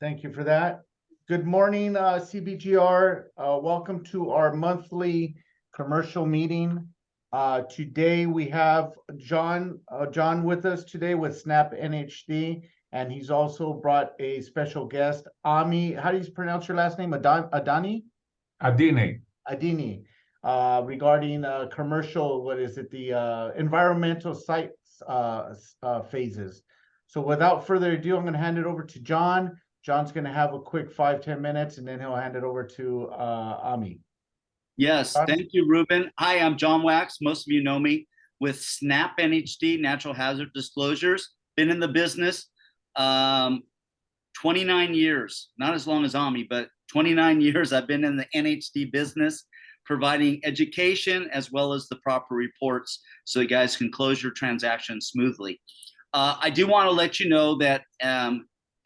Thank you for that. Good morning, CBGR. Welcome to our monthly commercial meeting. Today we have John with us today with Snap NHD, and he's also brought a special guest, Ami. How do you pronounce your last name? Adani? Adini. Regarding commercial, what is it? The environmental sites phases. So without further ado, I'm going to hand it over to John. John's going to have a quick 5-10 minutes, and then he'll hand it over to Ami. Yes, thank you, Ruben. Hi, I'm John Wax. Most of you know me with Snap NHD, Natural Hazard Disclosures. Been in the business 29 years, not as long as Ami, but 29 years I've been in the NHD business, providing education as well as the proper reports so you guys can close your transaction smoothly. I do want to let you know that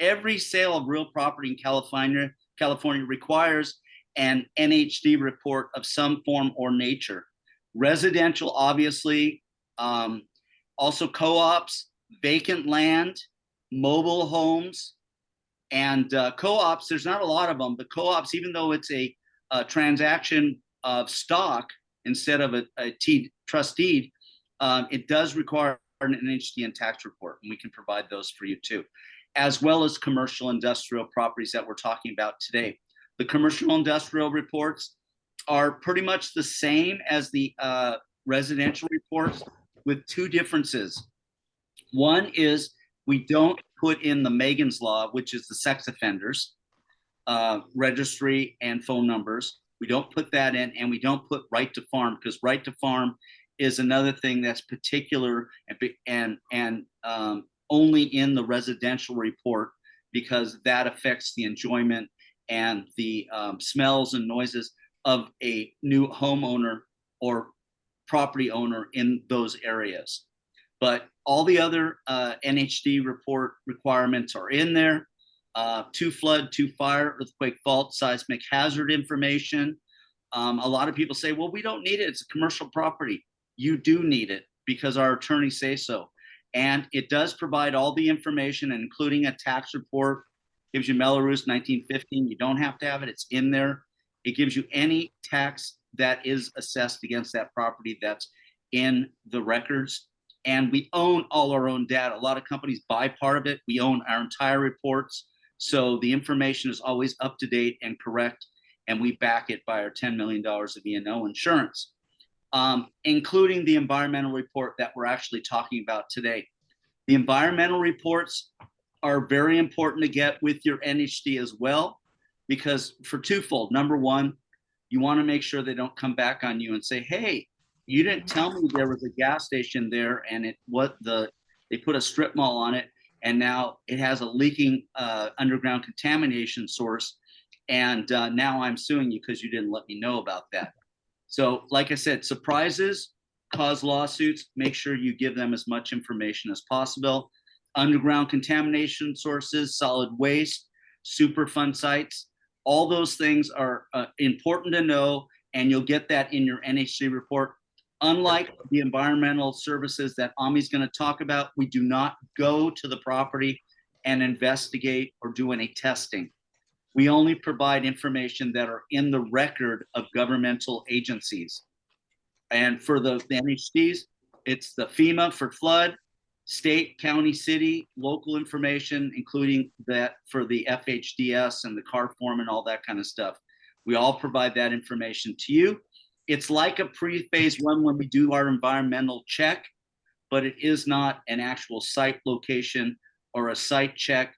every sale of real property in California requires an NHD report of some form or nature. Residential, obviously, also co-ops, vacant land, mobile homes, and co-ops. There's not a lot of them, but co-ops, even though it's a transaction of stock instead of a trust deed, it does require an NHD and tax report, and we can provide those for you too, as well as commercial industrial properties that we're talking about today. The commercial industrial reports are pretty much the same as the residential reports, with two differences. One is we don't put in the Megan's Law, which is the sex offenders registry and phone numbers. We don't put that in, and we don't put right to farm, because right to farm is another thing that's particular and only in the residential report, because that affects the enjoyment and the smells and noises of a new homeowner or property owner in those areas. But all the other NHD report requirements are in there. To flood, to fire, earthquake, fault, seismic hazard information. A lot of people say, well, we don't need it. It's a commercial property. You do need it, because our attorneys say so. And it does provide all the information, including a tax report. Gives you Melrose 1915. You don't have to have it. It's in there. It gives you any tax that is assessed against that property that's in the records. And we own all our own data. A lot of companies buy part of it. We own our entire reports. So the information is always up to date and correct. And we back it by our $10 million of E&O insurance, including the environmental report that we're actually talking about today. The environmental reports are very important to get with your NHD as well, because for twofold. Number one, you want to make sure they don't come back on you and say, hey, you didn't tell me there was a gas station there, and they put a strip mall on it, and now it has a leaking underground contamination source, and now I'm suing you because you didn't let me know about that. So like I said, surprises cause lawsuits. Make sure you give them as much information as possible. Underground contamination sources, solid waste, Superfund sites, all those things are important to know, and you'll get that in your NHD report. Unlike the environmental services that Ami's going to talk about, we do not go to the property and investigate or do any testing. We only provide information that are in the record of governmental agencies. And for the NHDs, it's the FEMA for flood, state, county, city, local information, including that for the FHDS and the car form and all that kind of stuff. We all provide that information to you. It's like a pre-phase one when we do our environmental check, but it is not an actual site location or a site check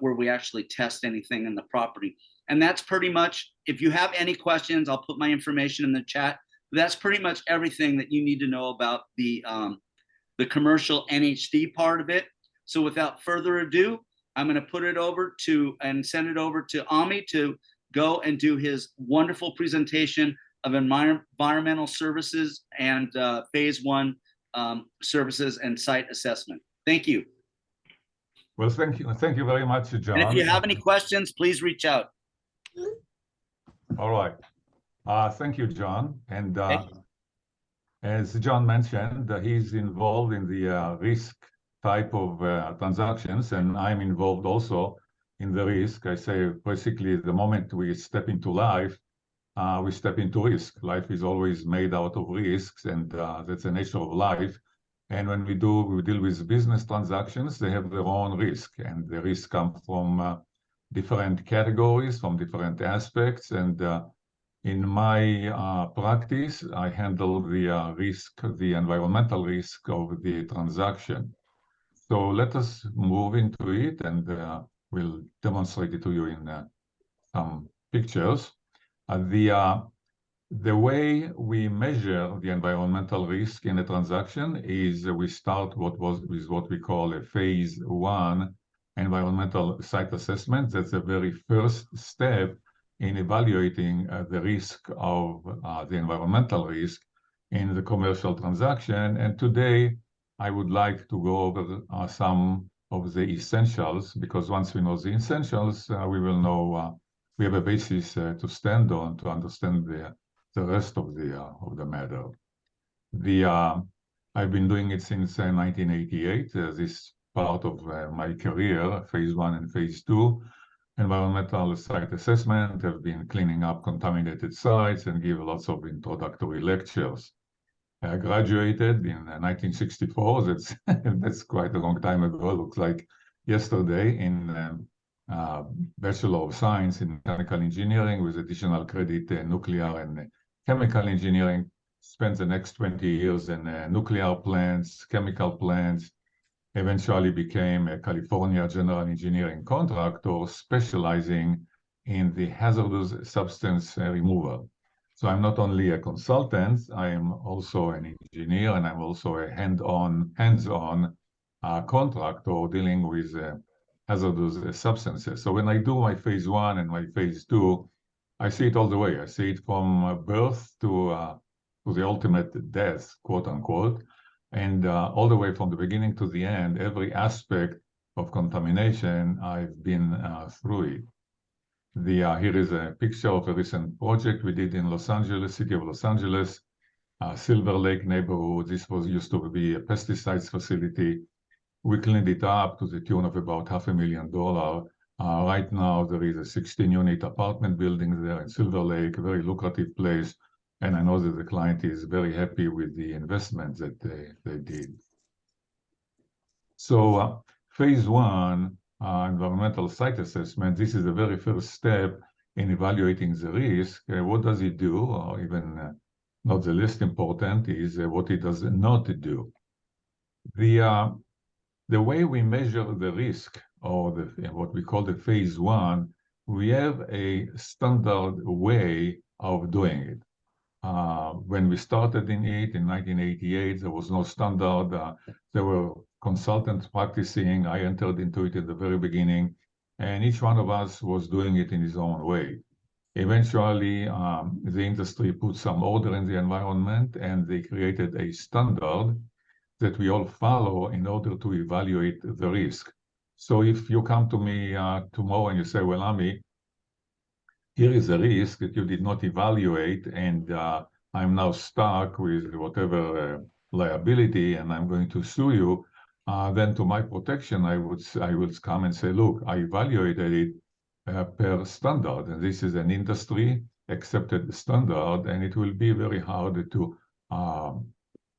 where we actually test anything in the property. And that's pretty much, if you have any questions, I'll put my information in the chat. That's pretty much everything that you need to know about the commercial NHD part of it. So without further ado, I'm going to put it over to and send it over to Ami to go and do his wonderful presentation of environmental services and phase one services and site assessment. Thank you. Well, thank you very much, John. And if you have any questions, please reach out. All right. Thank you, John. And as John mentioned, he's involved in the risk type of transactions, and I'm involved also in the risk. I say basically the moment we step into life, we step into risk. Life is always made out of risks, and that's the nature of life. And when we deal with business transactions, they have their own risk, and the risk comes from different categories, from different aspects. And in my practice, I handle the risk, the environmental risk of the transaction. So let us move into it, and we'll demonstrate it to you in some pictures. The way we measure the environmental risk in a transaction is we start with what we call a phase one environmental site assessment. That's the very first step in evaluating the risk of the environmental risk in the commercial transaction. And today, I would like to go over some of the essentials, because once we know the essentials, we will know we have a basis to stand on to understand the rest of the matter. I've been doing it since 1988. This part of my career, phase one and phase two, environmental site assessment. I've been cleaning up contaminated sites and give lots of introductory lectures. I graduated in 1964. That's quite a long time ago. Looks like yesterday in Bachelor of Science in Mechanical Engineering with additional credit nuclear and chemical engineering. Spent the next 20 years in nuclear plants, chemical plants, eventually became a California general engineering contractor specializing in the hazardous substance removal. So I'm not only a consultant, I am also an engineer, and I'm also a hands-on contractor dealing with hazardous substances. So when I do my phase one and my phase two, I see it all the way. I see it from birth to the ultimate death, quote unquote, and all the way from the beginning to the end, every aspect of contamination, I've been through it. Here is a picture of a recent project we did in Los Angeles, city of Los Angeles, Silver Lake neighborhood. This used to be a pesticides facility. We cleaned it up to the tune of about $500,000. Right now, there is a 16-unit apartment building there in Silver Lake, a very lucrative place. And I know that the client is very happy with the investment that they did. So phase one, environmental site assessment, this is the very first step in evaluating the risk. What does it do? Or even not the least important is what it does not do. The way we measure the risk, or what we call the phase one, we have a standard way of doing it. When we started in it in 1988, there was no standard. There were consultants practicing. I entered into it in the very beginning, and each one of us was doing it in his own way. Eventually, the industry put some order in the environment, and they created a standard that we all follow in order to evaluate the risk. So if you come to me tomorrow and you say, well, Ami, here is a risk that you did not evaluate, and I'm now stuck with whatever liability, and I'm going to sue you, then to my protection, I would come and say, look, I evaluated it per standard, and this is an industry accepted standard, and it will be very hard to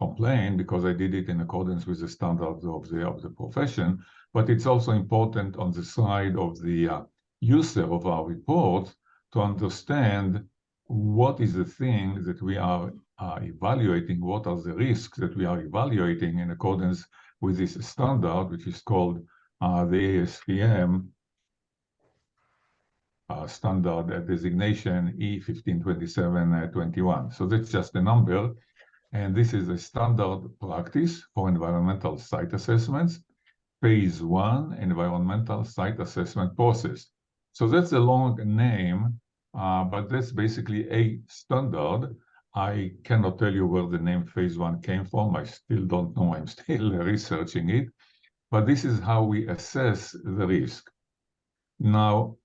complain because I did it in accordance with the standards of the profession. But it's also important on the side of the user of our report to understand what is the thing that we are evaluating, what are the risks that we are evaluating in accordance with this standard, which is called the ASTM standard designation E152721. So that's just a number. And this is a standard practice for environmental site assessments, phase one environmental site assessment process. So that's a long name, but that's basically a standard. I cannot tell you where the name phase one came from. I still don't know. I'm still researching it. But this is how we assess the risk. Now,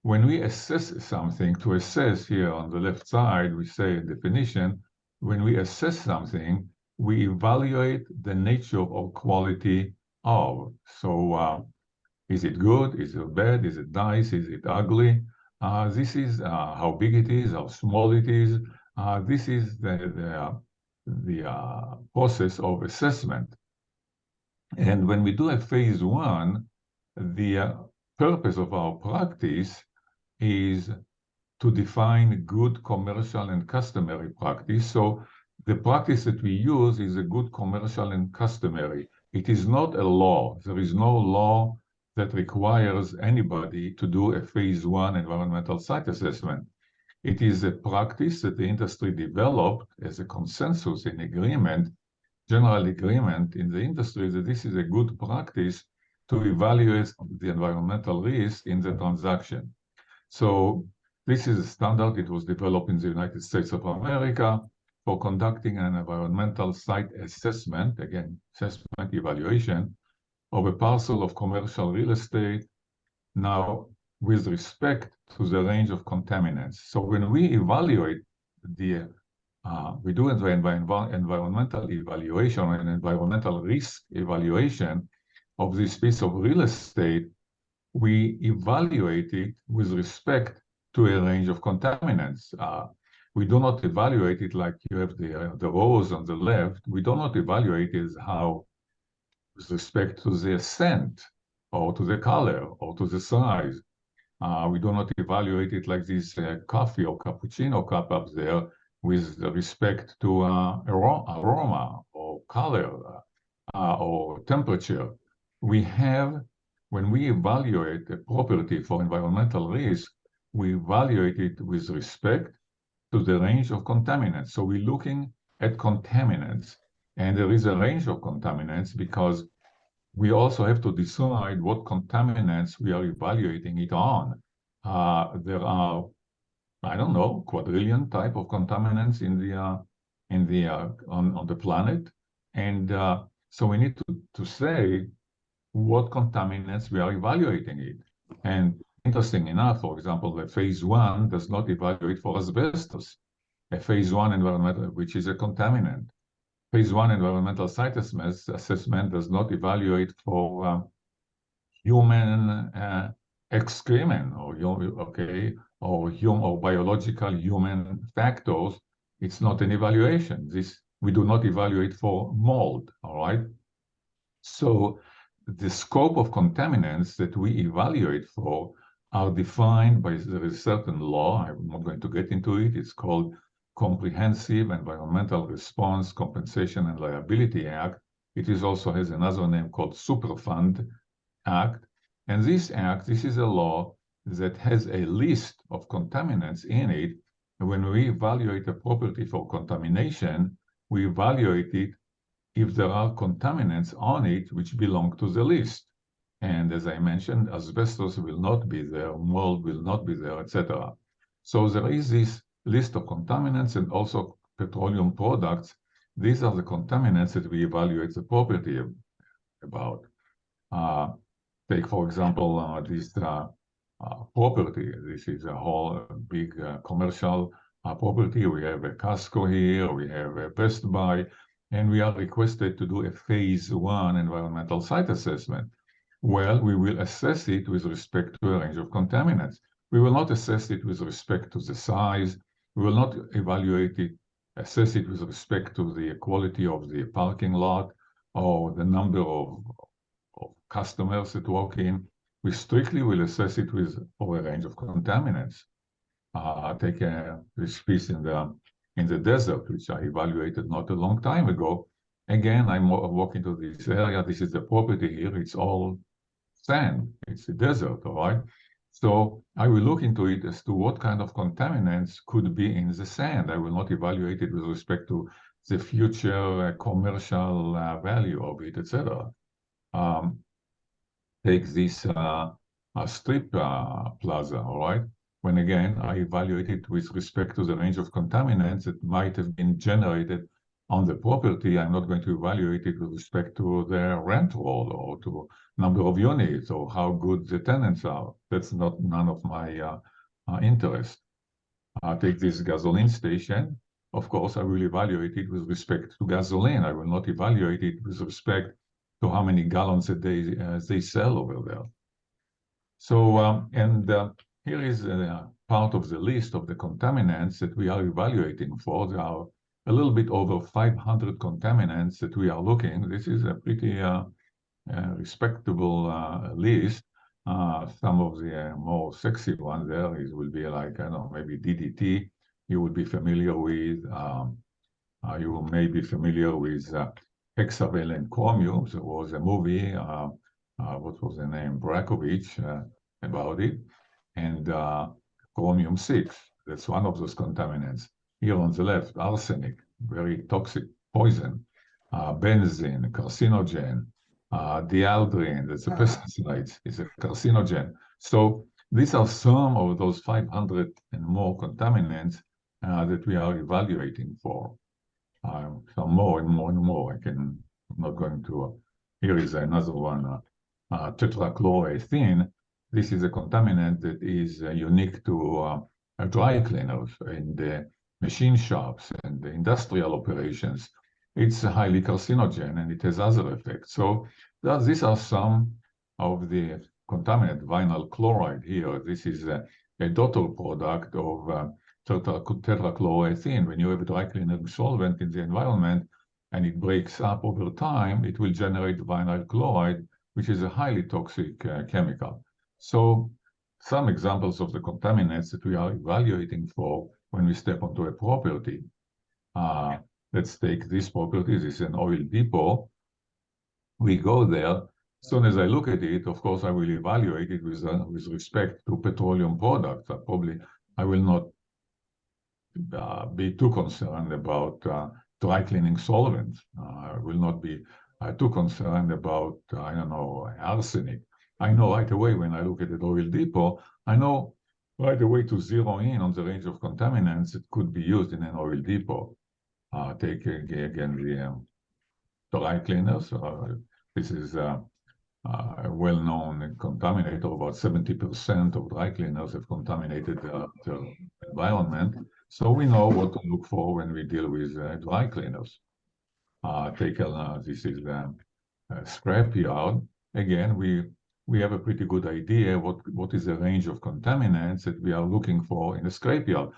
when we assess something, to assess here on the left side, we say a definition. When we assess something, we evaluate the nature or quality of. So Is it good? Is it bad? Is it nice? Is it ugly? This is how big it is, how small it is. This is the process of assessment. And when we do a phase one, the purpose of our practice is to define good commercial and customary practice. So the practice that we use is a good commercial and customary. It is not a law. There is no law that requires anybody to do a phase one environmental site assessment. It is a practice that the industry developed as a consensus in agreement, general agreement in the industry that this is a good practice to evaluate the environmental risk in the transaction. So this is a standard. It was developed in the United States of America for conducting an environmental site assessment, again, assessment evaluation of a parcel of commercial real estate, now with respect to the range of contaminants. So when we evaluate we do an environmental evaluation or an environmental risk evaluation of this piece of real estate, we evaluate it with respect to a range of contaminants. We do not evaluate it like you have the rows on the left. We do not evaluate it as how, with respect to the scent, or to the color, or to the size. We do not evaluate it like this coffee or cappuccino cup up there with respect to aroma, or color, or temperature. When we evaluate a property for environmental risk, we evaluate it with respect to the range of contaminants. So we're looking at contaminants, and there is a range of contaminants because we also have to decide what contaminants we are evaluating it on. There are, I don't know, quadrillion type of contaminants on the planet, and so we need to say what contaminants we are evaluating it. And interesting enough, for example, the phase one does not evaluate for asbestos, a phase one environmental, which is a contaminant. Phase one environmental site assessment does not evaluate for human excrement or biological human factors. It's not an evaluation. We do not evaluate for mold. All right. So the scope of contaminants that we evaluate for are defined by a certain law. I'm not going to get into it. It's called Comprehensive Environmental Response, Compensation, and Liability Act. It also has another name called Superfund Act. And this is a law that has a list of contaminants in it. And when we evaluate a property for contamination, we evaluate it if there are contaminants on it which belong to the list. And as I mentioned, asbestos will not be there, mold will not be there, etc. So there is this list of contaminants and also petroleum products. These are the contaminants that we evaluate the property about. Take, for example, this property. This is a whole big commercial property. We have a Costco here, we have a Best Buy, and we are requested to do a phase one environmental site assessment. Well, we will assess it with respect to a range of contaminants. We will not assess it with respect to the size. We will not assess it with respect to the quality of the parking lot or the number of customers that walk in. We strictly will assess it for a range of contaminants. Take this piece in the desert, which I evaluated not a long time ago. Again, I'm walking to this area. This is the property here. It's all sand. It's a desert, all right? So I will look into it as to what kind of contaminants could be in the sand. I will not evaluate it with respect to the future commercial value of it, etc. Take this strip plaza, all right? When again, I evaluate it with respect to the range of contaminants that might have been generated on the property. I'm not going to evaluate it with respect to their rent roll or to number of units or how good the tenants are. That's none of my interest. Take this gasoline station. Of course, I will evaluate it with respect to gasoline. I will not evaluate it with respect to how many gallons a day they sell over there. Here is part of the list of the contaminants that we are evaluating for. There are a little bit over 500 contaminants that we are looking. This is a pretty respectable list. Some of the more sexy ones there will be like, I don't know, maybe DDT you would be familiar with. You may be familiar with hexavalent chromium. There was a movie, what was the name, Brackovich, about it. And chromium-6, that's one of those contaminants. Here on the left, arsenic, very toxic poison. Benzene, carcinogen. Dieldrin, that's a pesticide, is a carcinogen. So these are some of those 500 and more contaminants that we are evaluating for. Some more and more and more. I'm not going to. Here is another one, tetrachloroethene. This is a contaminant that is unique to dry cleaners in the machine shops and the industrial operations. It's highly carcinogen and it has other effects. So these are some of the contaminant. Vinyl chloride here. This is a daughter product of tetrachloroethene. When you have a dry cleaning solvent in the environment and it breaks up over time, it will generate vinyl chloride, which is a highly toxic chemical. So some examples of the contaminants that we are evaluating for when we step onto a property. Let's take this property. This is an oil depot. We go there. As soon as I look at it, of course, I will evaluate it with respect to petroleum products. I will not be too concerned about dry cleaning solvents. I will not be too concerned about, I don't know, arsenic. I know right away when I look at an oil depot, I know right away to zero in on the range of contaminants that could be used in an oil depot. Take again the dry cleaners. This is a well-known contaminator. About 70% of dry cleaners have contaminated the environment. So we know what to look for when we deal with dry cleaners. This is the scrap yard. Again, we have a pretty good idea what is the range of contaminants that we are looking for in a scrap yard.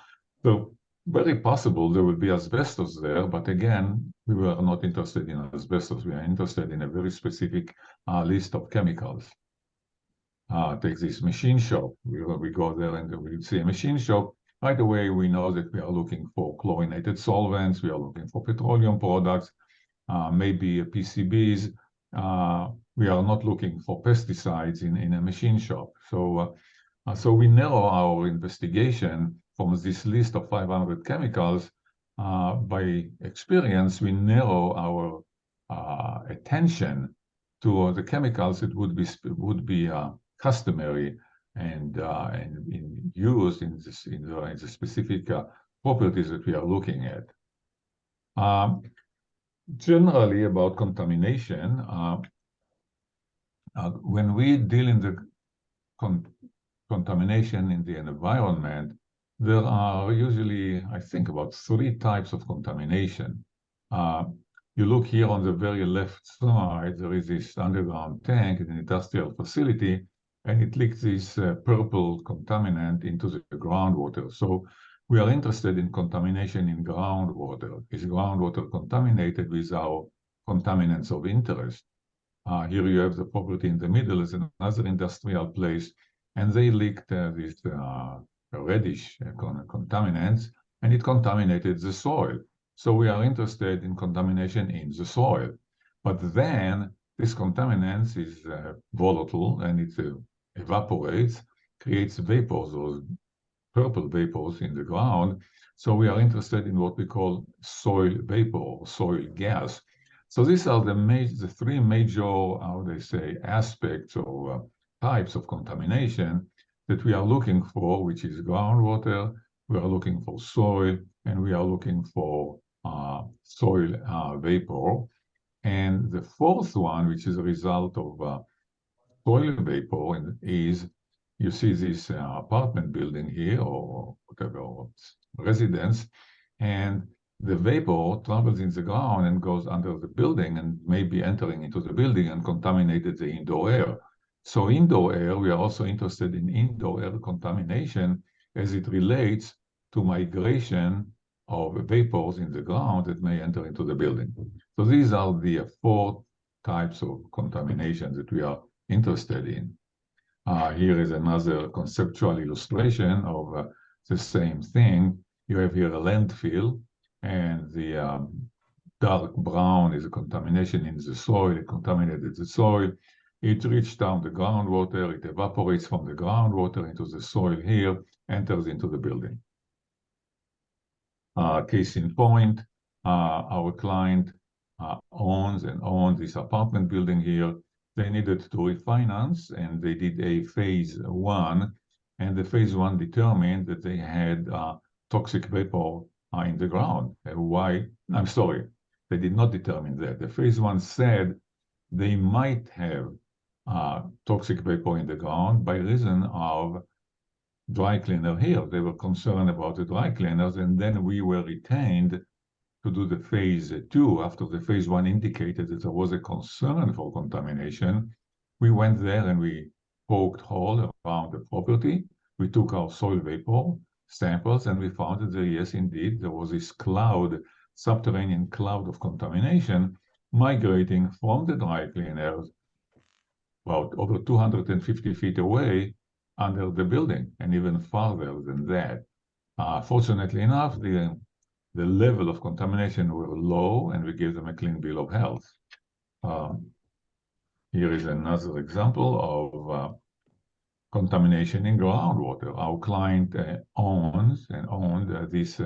So very possible there will be asbestos there, but again, we were not interested in asbestos. We are interested in a very specific list of chemicals. Take this machine shop. We go there and we see a machine shop. Right away, we know that we are looking for chlorinated solvents. We are looking for petroleum products, maybe PCBs. We are not looking for pesticides in a machine shop. So we narrow our investigation from this list of 500 chemicals. By experience, we narrow our attention to the chemicals that would be customary and used in the specific properties that we are looking at. Generally, about contamination, when we deal in the contamination in the environment, there are usually, I think, about 3 types of contamination. You look here on the very left side, there is this underground tank in an industrial facility, and it leaks this purple contaminant into the groundwater. So we are interested in contamination in groundwater. Is groundwater contaminated with our contaminants of interest? Here you have the property in the middle as another industrial place, and they leaked this reddish contaminants, and it contaminated the soil. So we are interested in contamination in the soil. But then this contaminant is volatile, and it evaporates, creates vapors, those purple vapors in the ground. So we are interested in what we call soil vapor or soil gas. So these are the 3 major, how they say, aspects or types of contamination that we are looking for, which is groundwater, we are looking for soil, and we are looking for soil vapor. And the 4th one, which is a result of soil vapor, is you see this apartment building here or whatever, or residence, and the vapor travels in the ground and goes under the building and maybe entering into the building and contaminated the indoor air. So indoor air, we are also interested in indoor air contamination as it relates to migration of vapors in the ground that may enter into the building. So these are the four types of contamination that we are interested in. Here is another conceptual illustration of the same thing. You have here a landfill, and the dark brown is a contamination in the soil. It contaminated the soil. It reached down the groundwater. It evaporates from the groundwater into the soil here, enters into the building. Case in point, our client owns this apartment building here. They needed to refinance, and they did a phase one, and the phase one determined that they had toxic vapor in the ground. Why? I'm sorry, they did not determine that. The phase one said they might have toxic vapor in the ground by reason of dry cleaner here. They were concerned about the dry cleaners, and then we were retained to do the phase two. After the phase one indicated that there was a concern for contamination, we went there and we poked hole around the property. We took our soil vapor samples, and we found that there, yes, indeed, there was this cloud, subterranean cloud of contamination migrating from the dry cleaners about over 250 feet away under the building, and even farther than that. Fortunately enough, the level of contamination were low, and we gave them a clean bill of health. Here is another example of contamination in groundwater. Our client owned this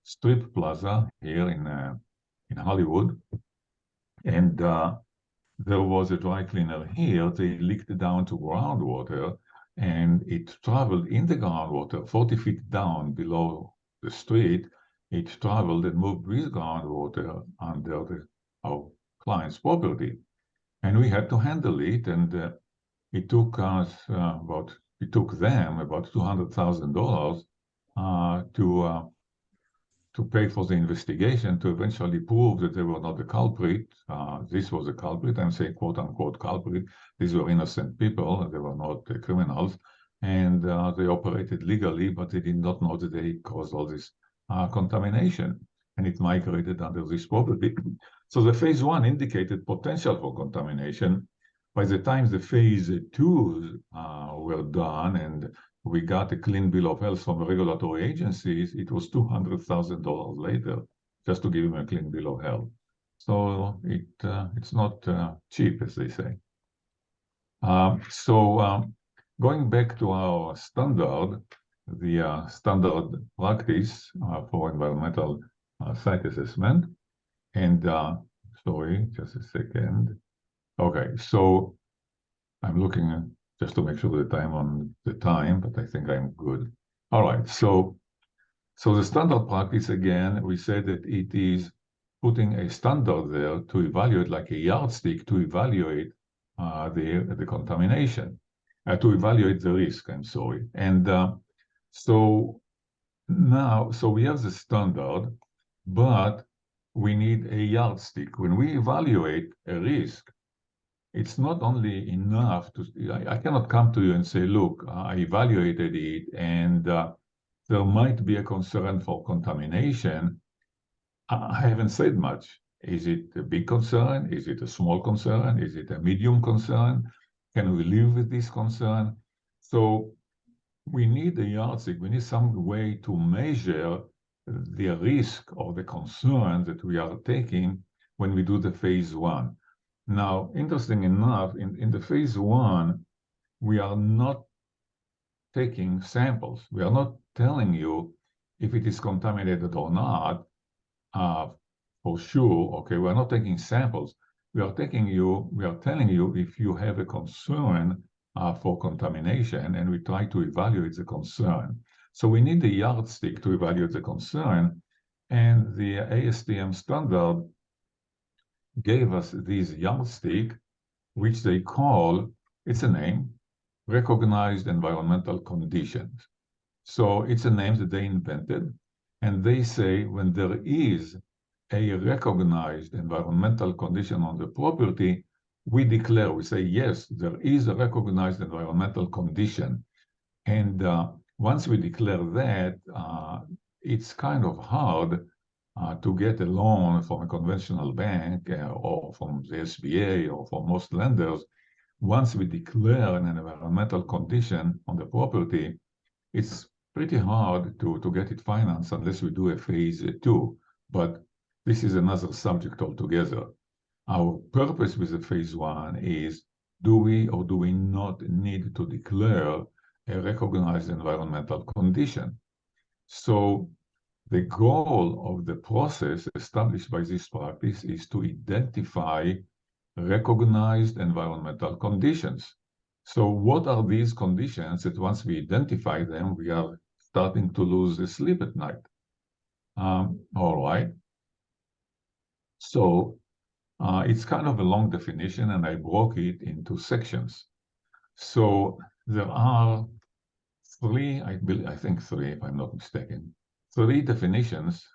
strip plaza here in Hollywood, and there was a dry cleaner here. They leaked down to groundwater, and it traveled in the groundwater 40 feet down below the street. It traveled and moved with groundwater under our client's property. And we had to handle it, and it took them about $200,000 to pay for the investigation, to eventually prove that they were not the culprit. This was a culprit. I'm saying quote unquote culprit. These were innocent people, they were not criminals, and they operated legally, but they did not know that they caused all this contamination, and it migrated under this property. So the phase one indicated potential for contamination. By the time the phase twos were done and we got a clean bill of health from regulatory agencies, it was $200,000 later just to give him a clean bill of health. So it's not cheap, as they say. Going back to our standard, the standard practice for environmental site assessment. And sorry, just a second. Okay, so I'm looking just to make sure that I'm on the time, but I think I'm good. All right, so the standard practice, again, we said that it is putting a standard there to evaluate, like a yardstick, to evaluate the contamination, to evaluate the risk, I'm sorry. And so we have the standard, but we need a yardstick. When we evaluate a risk, it's not only enough to, I cannot come to you and say, look, I evaluated it, and there might be a concern for contamination. I haven't said much. Is it a big concern? Is it a small concern? Is it a medium concern? Can we live with this concern? So we need a yardstick. We need some way to measure the risk or the concern that we are taking when we do the phase one. Now, interesting enough, in the phase one, we are not taking samples. We are not telling you if it is contaminated or not, for sure. Okay, we are not taking samples. We are telling you if you have a concern for contamination, and we try to evaluate the concern. So we need a yardstick to evaluate the concern, and the ASTM standard gave us this yardstick, which they call, it's a name, recognized environmental conditions. So it's a name that they invented, and they say when there is a recognized environmental condition on the property, we declare, we say, yes, there is a recognized environmental condition. And once we declare that, it's kind of hard to get a loan from a conventional bank or from the SBA or from most lenders. Once we declare an environmental condition on the property, it's pretty hard to get it financed unless we do a phase 2. But this is another subject altogether. Our purpose with the phase 1 is, do we or do we not need to declare a recognized environmental condition? So the goal of the process established by this practice is to identify recognized environmental conditions. So what are these conditions that once we identify them, we are starting to lose sleep at night? All right. So it's kind of a long definition, and I broke it into sections. So there are three, I think three, if I'm not mistaken, three definitions,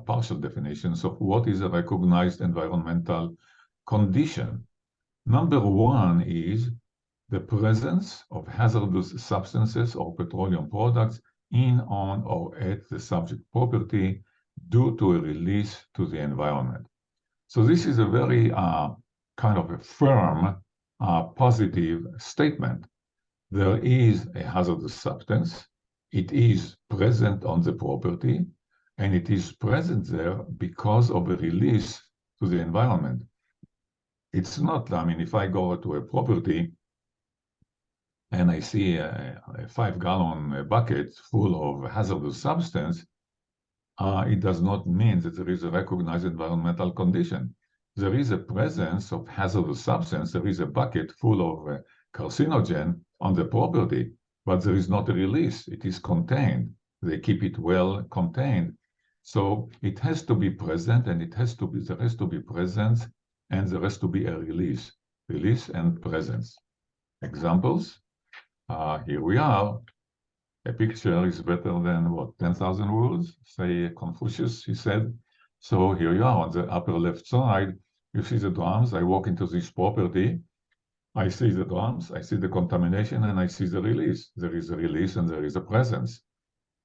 partial definitions of what is a recognized environmental condition. Number one is the presence of hazardous substances or petroleum products in, on, or at the subject property due to a release to the environment. So this is a very kind of a firm, positive statement. There is a hazardous substance. It is present on the property, and it is present there because of a release to the environment. It's not, I mean, if I go to a property and I see a 5-gallon bucket full of hazardous substance, it does not mean that there is a recognized environmental condition. There is a presence of hazardous substance. There is a bucket full of carcinogen on the property, but there is not a release. It is contained. They keep it well contained. So it has to be present, and there has to be presence, and there has to be a release and presence. Examples, here we are. A picture is better than what, 10,000 words, say Confucius, he said. So here you are on the upper left side, you see the drums. I walk into this property, I see the drums, I see the contamination, and I see the release. There is a release and there is a presence.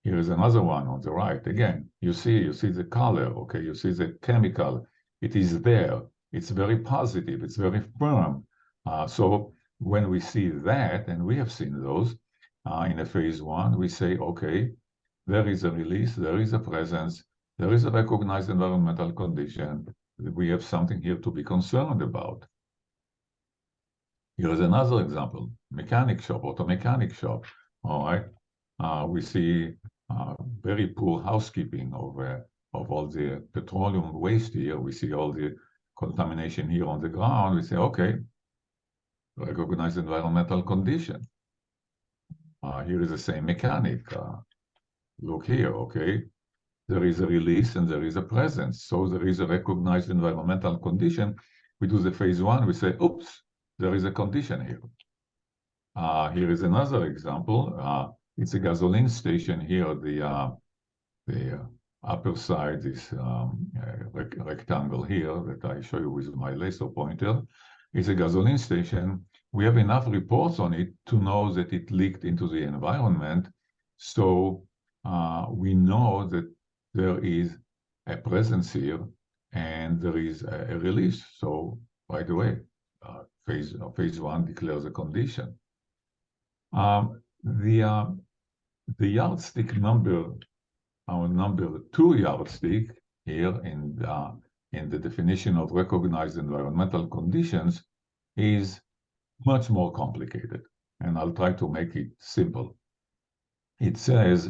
Here is another one on the right. Again, you see the color, okay, you see the chemical. It is there. It's very positive. It's very firm. So when we see that, and we have seen those in a phase 1, we say, okay, there is a release, there is a presence, there is a recognized environmental condition. We have something here to be concerned about. Here is another example, mechanic shop, auto mechanic shop. All right, we see very poor housekeeping of all the petroleum waste here. We see all the contamination here on the ground. We say, okay, recognize environmental condition. Here is the same mechanic. Look here, okay? There is a release and there is a presence. So there is a recognized environmental condition. We do the phase 1, we say, oops, there is a condition here. Here is another example. It's a gasoline station here. The upper side, this rectangle here that I show you with my laser pointer, is a gasoline station. We have enough reports on it to know that it leaked into the environment. So we know that there is a presence here and there is a release. So right away, phase 1 declares a condition. The yardstick number, our number 2 yardstick here in the definition of recognized environmental conditions is much more complicated, and I'll try to make it simple. It says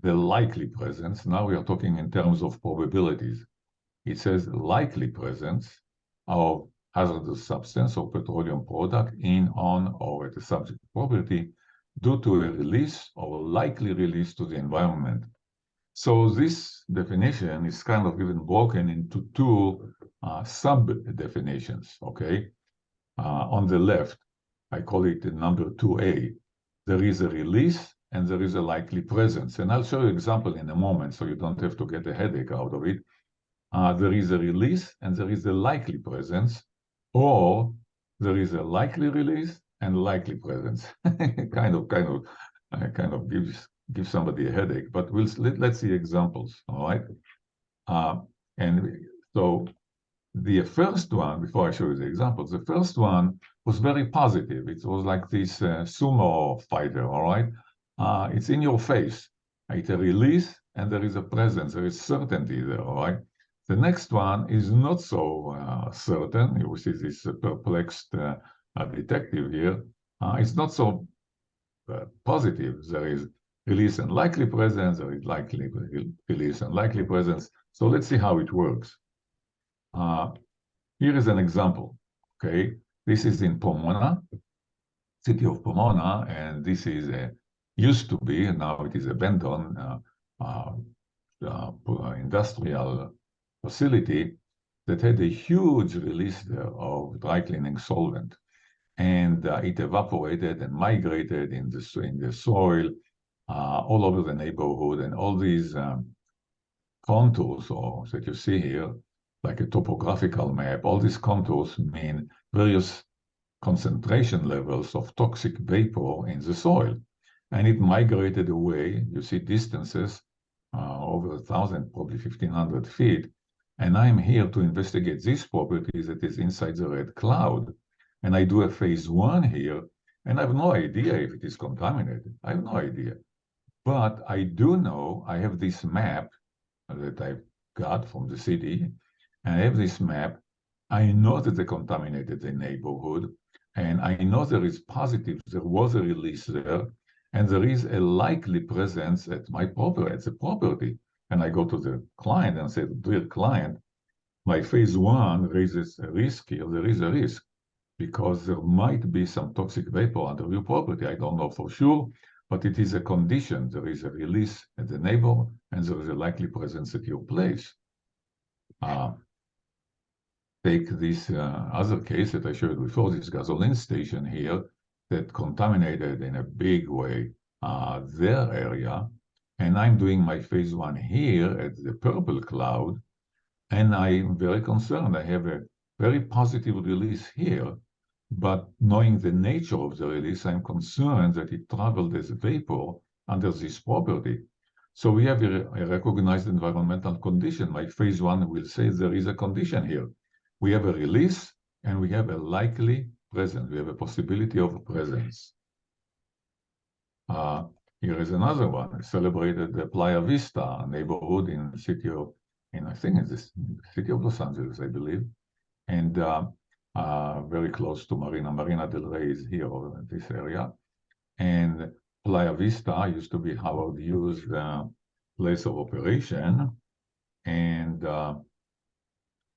the likely presence. Now we are talking in terms of probabilities. It says likely presence of hazardous substance or petroleum product in, on, or at the subject property due to a release or likely release to the environment. So this definition is kind of even broken into 2 sub-definitions, okay? On the left, I call it the number 2A. There is a release and there is a likely presence. And I'll show you an example in a moment so you don't have to get a headache out of it. There is a release and there is a likely presence, or there is a likely release and likely presence. kind of gives somebody a headache. But let's see examples. All right. And so the first one, before I show you the examples, the first one was very positive. It was like this sumo fighter, all right? It's in your face. It's a release, and there is a presence. There is certainty there, all right? The next one is not so certain. You see this perplexed detective here. It's not so positive. There is release and likely presence. There is likely release and likely presence. So let's see how it works. Here is an example, okay? This is in Pomona, city of Pomona, and this is used to be, and now it is abandoned, industrial facility that had a huge release there of dry cleaning solvent. And it evaporated and migrated in the soil all over the neighborhood, and all these contours that you see here, like a topographical map, all these contours mean various concentration levels of toxic vapor in the soil. And it migrated away. You see distances over 1,000, probably 1,500 feet. And I'm here to investigate this property that is inside the red cloud. And I do a phase 1 here, and I have no idea if it is contaminated. I have no idea. But I do know I have this map that I've got from the city, and I have this map. I know that they contaminated the neighborhood, and I know there is positive, there was a release there, and there is a likely presence at my property, at the property. And I go to the client and say, dear client, my phase 1 raises a risk here. There is a risk because there might be some toxic vapor under your property. I don't know for sure, but it is a condition. There is a release at the neighbor, and there is a likely presence at your place. Take this other case that I showed before, this gasoline station here that contaminated in a big way their area. And I'm doing my phase 1 here at the purple cloud, and I'm very concerned. I have a very positive release here, but knowing the nature of the release, I'm concerned that it traveled as vapor under this property. So we have a recognized environmental condition. My phase 1 will say there is a condition here. We have a release, and we have a likely presence. We have a possibility of presence. Here is another one. Celebrated the Playa Vista neighborhood in the city of, I think it's the city of Los Angeles, I believe. And very close to Marina del Rey is here, over this area. And Playa Vista used to be Howard Hughes' place of operation. And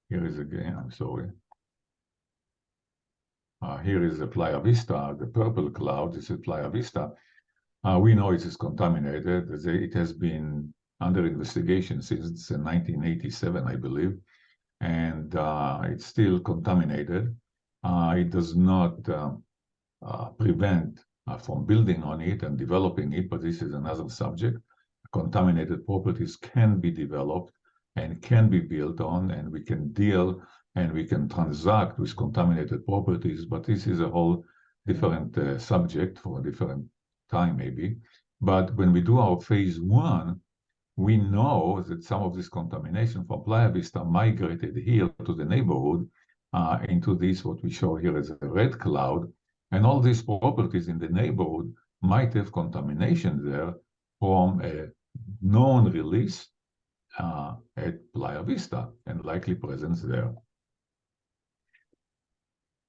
here is again, I'm sorry. Here is the Playa Vista, the purple cloud. This is Playa Vista. We know it is contaminated. It has been under investigation since 1987, I believe. And it's still contaminated. It does not prevent from building on it and developing it, but this is another subject. Contaminated properties can be developed and can be built on, and we can deal and we can transact with contaminated properties, but this is a whole different subject for a different time maybe. But when we do our phase 1, we know that some of this contamination from Playa Vista migrated here to the neighborhood into this, what we show here as a red cloud. And all these properties in the neighborhood might have contamination there from a known release at Playa Vista and likely presence there.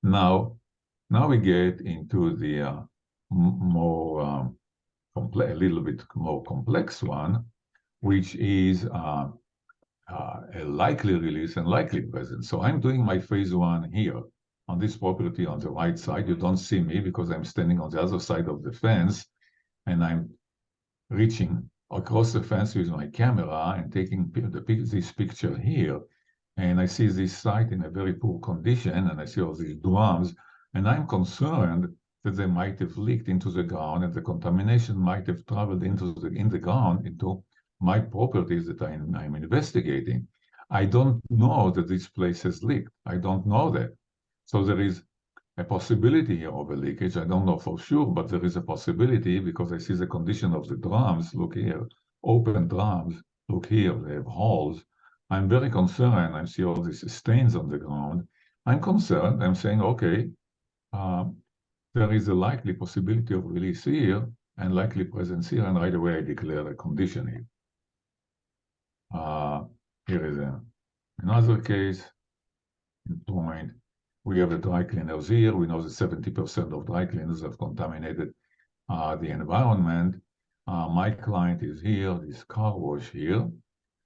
Now we get into the more a little bit more complex one, which is a likely release and likely presence. So I'm doing my phase 1 here on this property on the right side. You don't see me because I'm standing on the other side of the fence, and I'm reaching across the fence with my camera and taking this picture here. And I see this site in a very poor condition, and I see all these drums, and I'm concerned that they might have leaked into the ground, and the contamination might have traveled in the ground into my properties that I'm investigating. I don't know that this place has leaked. I don't know that. So there is a possibility here of a leakage. I don't know for sure, but there is a possibility because I see the condition of the drums. Look here, open drums. Look here, they have holes. I'm very concerned. I see all these stains on the ground. I'm concerned. I'm saying, okay, there is a likely possibility of release here and likely presence here, and right away I declare a condition here. Here is another case in point. We have the dry cleaners here. We know that 70% of dry cleaners have contaminated the environment. My client is here, this car wash here,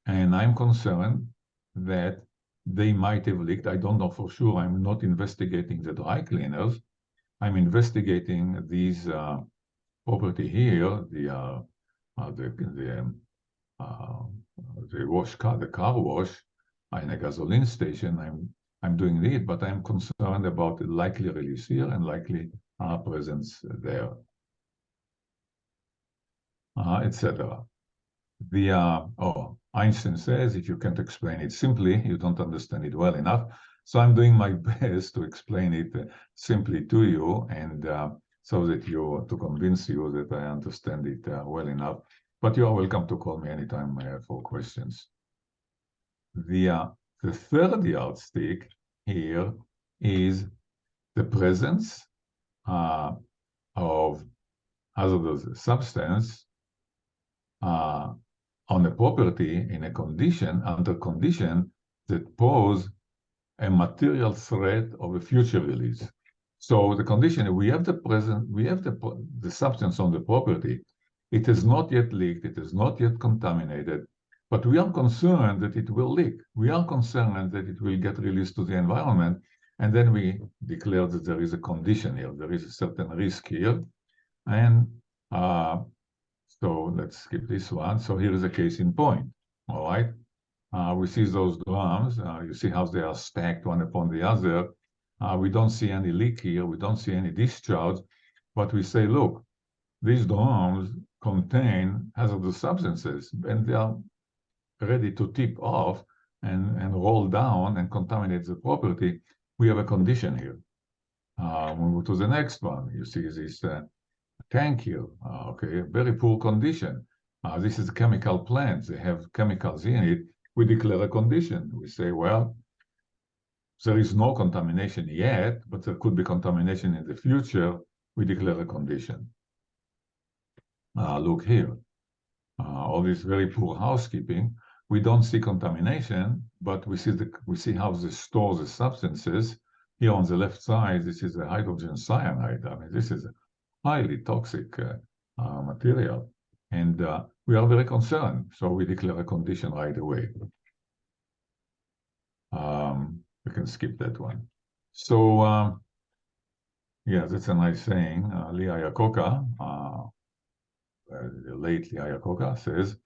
and I'm concerned that they might have leaked. I don't know for sure. I'm not investigating the dry cleaners. I'm investigating these property here, the car wash in a gasoline station. I'm doing it, but I'm concerned about the likely release here and likely presence there, etc. Einstein says if you can't explain it simply, you don't understand it well enough. So I'm doing my best to explain it simply to you, and so that to convince you that I understand it well enough. But you are welcome to call me anytime for questions. The third yardstick here is the presence of hazardous substance on a property in a condition, under condition that pose a material threat of a future release. So the condition, we have the substance on the property. It has not yet leaked, it is not yet contaminated, but we are concerned that it will leak. We are concerned that it will get released to the environment, and then we declare that there is a condition here, there is a certain risk here, and so let's skip this one. So here is a case in point, all right? We see those drums. You see how they are stacked one upon the other. We don't see any leak here. We don't see any discharge. But we say, look, these drums contain hazardous substances, and they are ready to tip off and roll down and contaminate the property. We have a condition here. We move to the next one. You see this tank here, okay, very poor condition. This is a chemical plant. They have chemicals in it. We declare a condition. We say, well, there is no contamination yet, but there could be contamination in the future. We declare a condition. Look here, all this very poor housekeeping. We don't see contamination, but we see how they store the substances. Here on the left side, this is a hydrogen cyanide. I mean, this is a highly toxic material, and we are very concerned. So we declare a condition right away. We can skip that one. So yeah, that's a nice saying. Lee Iacocca, the late Lee Iacocca says,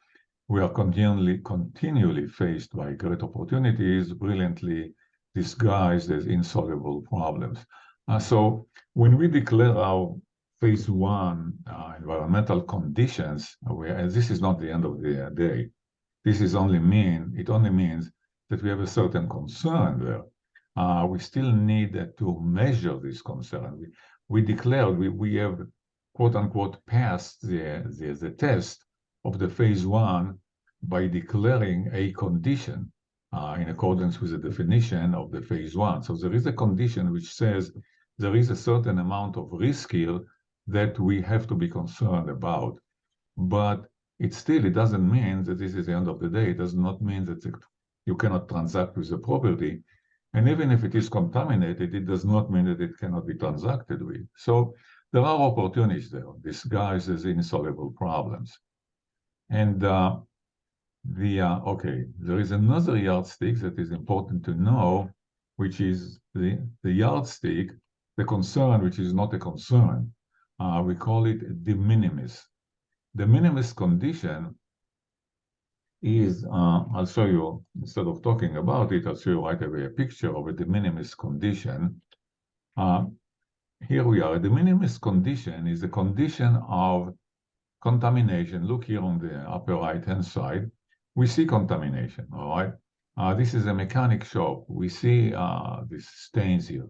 we are continually faced by great opportunities, brilliantly disguised as insoluble problems. So when we declare our phase one environmental conditions, this is not the end of the day. It only means that we have a certain concern there. We still need to measure this concern. We declared we have quote unquote passed the test of the phase one by declaring a condition in accordance with the definition of the phase one. So there is a condition which says there is a certain amount of risk here that we have to be concerned about. But it doesn't mean that this is the end of the day. It does not mean that you cannot transact with the property. And even if it is contaminated, it does not mean that it cannot be transacted with. So there are opportunities there, disguised as insoluble problems. And okay, there is another yardstick that is important to know, which is the yardstick, the concern, which is not a concern. We call it de minimis. De minimis condition is, I'll show you, instead of talking about it, I'll show you right away a picture of a de minimis condition. Here we are. A de minimis condition is a condition of contamination. Look here on the upper right-hand side. We see contamination, all right? This is a mechanic shop. We see these stains here.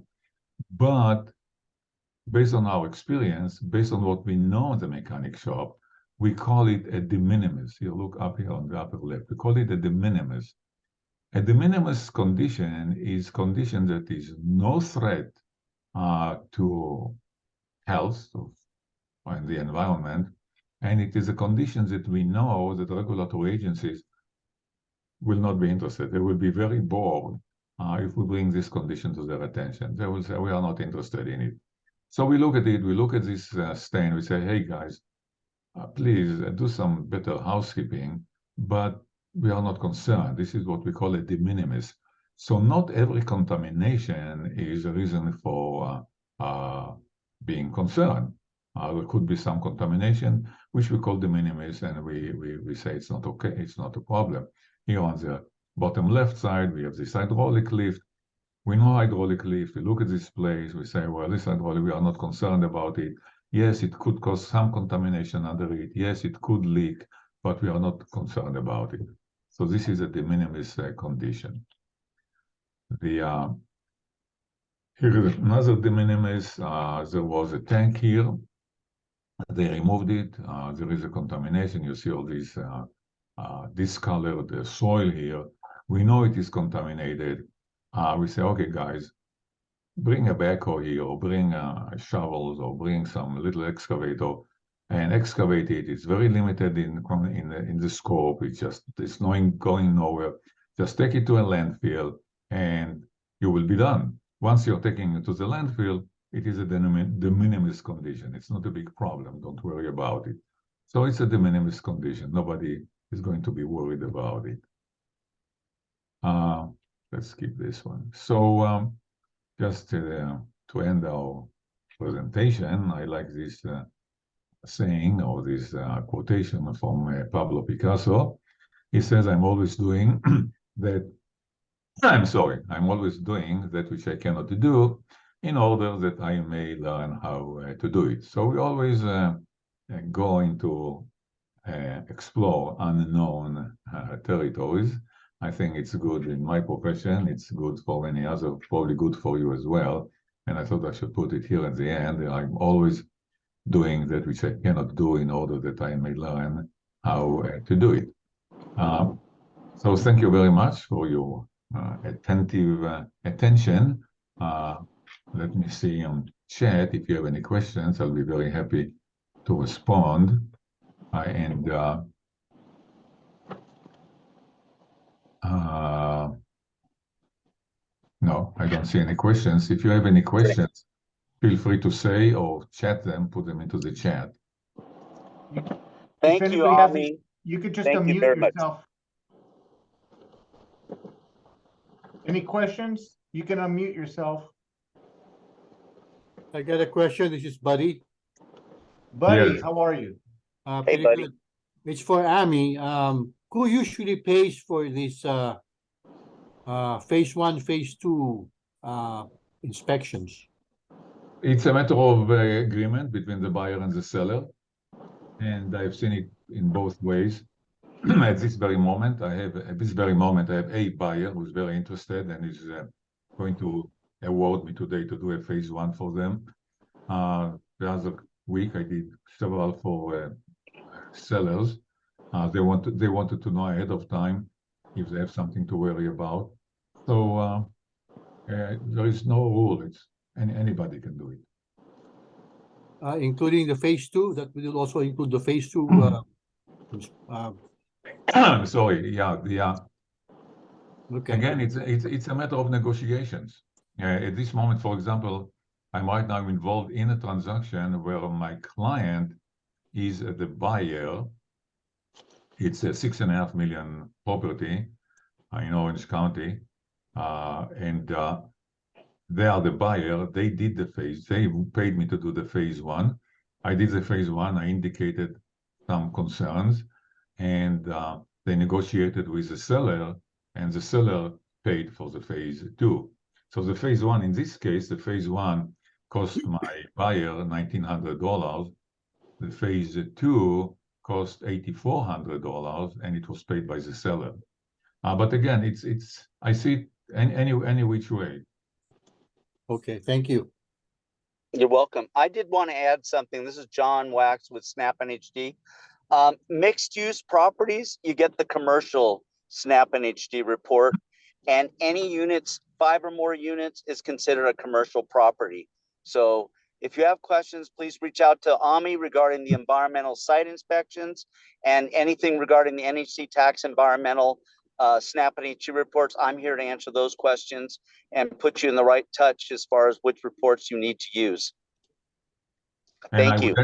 But based on our experience, based on what we know in the mechanic shop, we call it a de minimis. You look up here on the upper left. We call it a de minimis. A de minimis condition is condition that is no threat to health and the environment, and it is a condition that we know that regulatory agencies will not be interested. They will be very bored if we bring this condition to their attention. They will say, we are not interested in it. So we look at it, we look at this stain, we say, hey guys, please do some better housekeeping, but we are not concerned. This is what we call a de minimis. So not every contamination is a reason for being concerned. There could be some contamination, which we call de minimis, and we say it's not okay, it's not a problem. Here on the bottom left side, we have this hydraulic lift. We know hydraulic lift. We look at this place, we say, well, this hydraulic, we are not concerned about it. Yes, it could cause some contamination under it. Yes, it could leak, but we are not concerned about it. So this is a de minimis condition. Here is another de minimis. There was a tank here. They removed it. There is a contamination. You see all these discolored soil here. We know it is contaminated. We say, okay, guys, bring a backhoe here, or bring shovels, or bring some little excavator and excavate it. It's very limited in the scope. It's going nowhere. Just take it to a landfill and you will be done. Once you're taking it to the landfill, it is a de minimis condition. It's not a big problem. Don't worry about it. So it's a de minimis condition. Nobody is going to be worried about it. Let's skip this one. So just to end our presentation, I like this saying, or this quotation from Pablo Picasso. He says, I'm always doing that. I'm always doing that which I cannot do in order that I may learn how to do it. So we always go into explore unknown territories. I think it's good in my profession. It's good for many others, probably good for you as well. And I thought I should put it here at the end. I'm always doing that which I cannot do in order that I may learn how to do it. So thank you very much for your attentive attention. Let me see on chat if you have any questions. I'll be very happy to respond. No, I don't see any questions. If you have any questions, feel free to say or chat them, put them into the chat. Thank you, Ami. You could just Thank you unmute very much. yourself. Any questions? You can unmute yourself. I got a question. This is Buddy. Buddy, Yes. how are you? Hey, Pretty buddy. good. It's for Ami. Who usually pays for this phase 1, phase 2 inspections? It's a matter of agreement between the buyer and the seller. And I've seen it in both ways. At this very moment, I have a buyer who's very interested and is going to award me today to do a phase 1 for them. The other week, I did several for sellers. They wanted to know ahead of time if they have something to worry about. So there is no rule. Anybody can do it. Including the phase 2? That will also include the phase 2. Sorry, yeah. Okay. Again, it's a matter of negotiations. At this moment, for example, I'm right now involved in a transaction where my client is the buyer. It's a $6.5 million property in Orange County, and they are the buyer. They did the phase. They paid me to do the phase 1. I did the phase 1. I indicated some concerns, and they negotiated with the seller, and the seller paid for the phase 2. So the phase 1, in this case, the phase 1 cost my buyer $1,900. The phase 2 cost $8,400, and it was paid by the seller. But again, I see it any which way. Okay, thank you. You're welcome. I did want to add something. This is John Wax with Snap NHD. Mixed use properties, you get the commercial Snap NHD report, and any units, 5 or more units, is considered a commercial property. So if you have questions, please reach out to AMI regarding the environmental site inspections and anything regarding the NHC tax environmental Snap NHD reports. I'm here to answer those questions and put you in the right touch as far as which reports you need to use. And Thank you.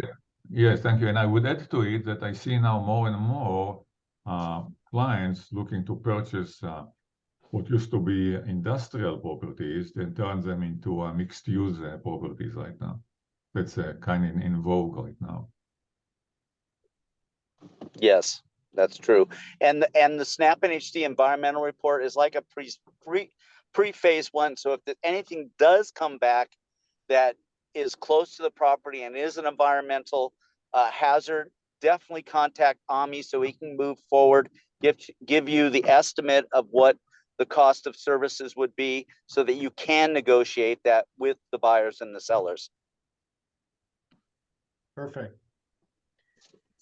Yes, thank you. And I would add to it that I see now more and more clients looking to purchase what used to be industrial properties and turn them into mixed-use properties right now. That's kind of in vogue right now. Yes, that's true. And the Snap NHD environmental report is like a pre-phase 1. So if anything does come back that is close to the property and is an environmental hazard, definitely contact AMI so we can move forward, give you the estimate of what the cost of services would be so that you can negotiate that with the buyers and the sellers. Perfect.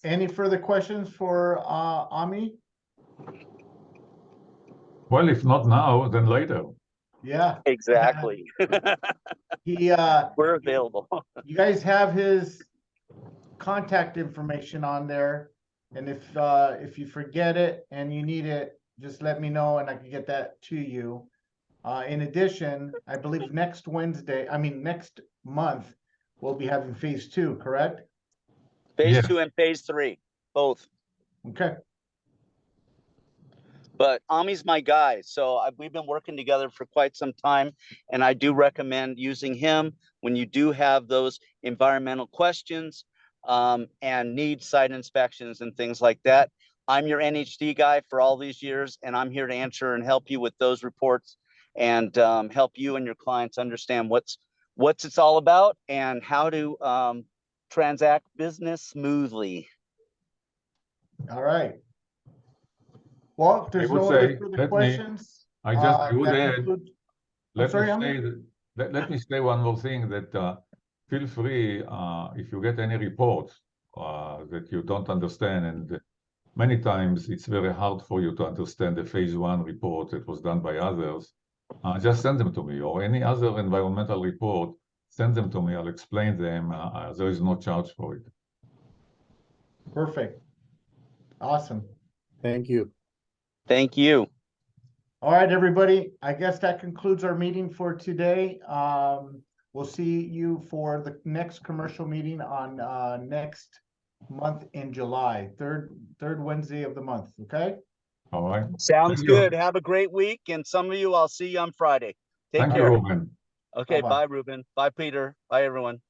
Any further questions for Ami? Well, if not now, then later. Yeah. Exactly. He We're available. you guys have his contact information on there, and if you forget it and you need it, just let me know and I can get that to you. In addition, I believe next month, we'll be having phase 2, correct? Phase Yes. 2 and phase 3, both. Okay. But Ami's my guy, so we've been working together for quite some time, and I do recommend using him when you do have those environmental questions and need site inspections and things like that. I'm your NHD guy for all these years, and I'm here to answer and help you with those reports and help you and your clients understand what's it's all about and how to transact business smoothly. All right. Well, if there's would no say, other further let me- questions. I would that add, concludes- let sorry, me Ami? say let me say one more thing that feel free if you get any reports that you don't understand, and many times it's very hard for you to understand the phase 1 report that was done by others. Just send them to me, or any other environmental report, send them to me. I'll explain them. There is no charge for it. Perfect. Awesome. Thank you. Thank you. All right, everybody. I guess that concludes our meeting for today. We'll see you for the next commercial meeting on next month in July, third Wednesday of the month. Okay. All right. Sounds Thank you. good. Have a great week. And some of you, I'll see you on Friday. Take Thank you, care. Ruben. Okay. Bye-bye. Bye, Ruben. Bye, Peter. Bye, everyone.